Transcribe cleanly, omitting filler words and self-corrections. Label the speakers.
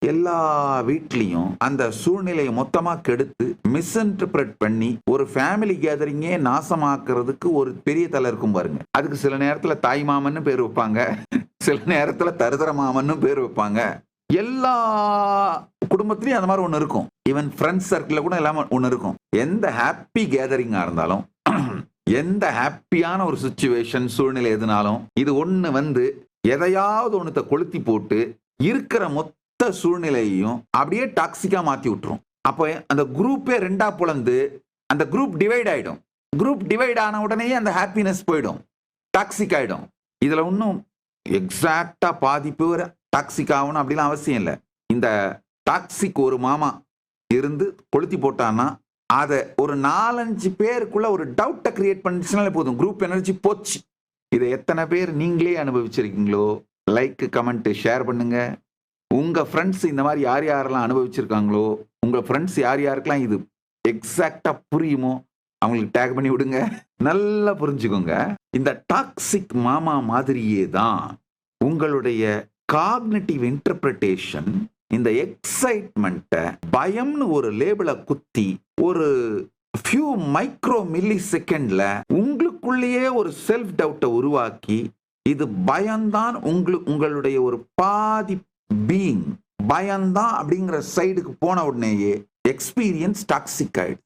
Speaker 1: எல்லா வீட்லயும் அந்த சூழ்நிலையை மொத்தமா கெடுத்து மிஸ்இன்டர்பிரட் பண்ணி ஒரு ஃபேமிலி கேதரிங்கே நாசமாக்குறதுக்கு ஒரு பெரிய தலை இருக்கும் பாருங்க. அதுக்கு சில நேரத்துல தாய் மாமன்னு பேர் வைப்பாங்க, சில நேரத்துல தருதர மாமன்னு பேர் வைப்பாங்க. எல்லா குடும்பத்திலயும் அந்த மாதிரி ஒண்ணு இருக்கும். ஈவன் ஃப்ரெண்ட்ஸ் சர்க்கிள்ல கூட எல்லாமே ஒண்ணு இருக்கும். எந்த ஹாப்பி கேதரிங்கா இருந்தாலும் எந்த ஹாப்பியான ஒரு சிச்சுவேஷன் சூழ்நிலை எதுனாலும் இது ஒண்ணு எதையாவது ஒண்ணத்தை கொளுத்தி போட்டு இருக்கிற மொத்த சூழ்நிலையையும் அப்படியே டாக்ஸிக்கா மாத்தி விட்டுரும். அப்போ அந்த குரூப்பே ரெண்டா புலந்து அந்த குரூப் டிவைட் ஆயிடும். குரூப் டிவைட் ஆன உடனே அந்த ஹாப்பினஸ் போயிடும், டாக்ஸிக் ஆயிடும். இதுல ஒன்றும் எக்ஸாக்டா பாதி பேர் டாக்ஸிக் ஆகணும் அப்படிலாம் அவசியம் இல்லை. இந்த டாக்ஸிக் ஒரு மாமா இருந்து கொளுத்தி போட்டான்னா அதை ஒரு 4-5 பேருக்குள்ள ஒரு டவுட்டை கிரியேட் பண்ணிச்சுனாலே போதும், குரூப் எனர்ஜி போச்சு. இதை எத்தனை பேர் நீங்களே அனுபவிச்சிருக்கீங்களோ? லைக், கமெண்ட், ஷேர் பண்ணுங்க. உங்க ஃப்ரெண்ட்ஸ் இந்த மாதிரி யார் யாரெல்லாம் அனுபவிச்சிருக்காங்களோ, உங்க ஃப்ரெண்ட்ஸ் யார் யாருக்கெல்லாம் இது எக்ஸாக்டா புரியுமோ அவங்களுக்கு டேக் பண்ணி விடுங்க. நல்லா புரிஞ்சுக்கோங்க, இந்த டாக்ஸிக் மாமா மாதிரியே தான் உங்களுடைய காக்னிட்டிவ் இன்டர்பிரிட்டேஷன் இந்த எக்ஸைட்மெண்ட்டை பயம்னு ஒரு லேபிளை குத்தி ஒரு ஃபியூ மைக்ரோ மில்லி செகண்ட்ல உங்களுக்குள்ளேயே ஒரு செல்ஃப் டவுட்டை உருவாக்கி இது பயம்தான் உங்களுடைய ஒரு பாதி பீயிங் பயம்தான் அப்படிங்கிற சைடுக்கு போன உடனேயே எக்ஸ்பீரியன்ஸ் டாக்ஸிக் ஆயிடுது.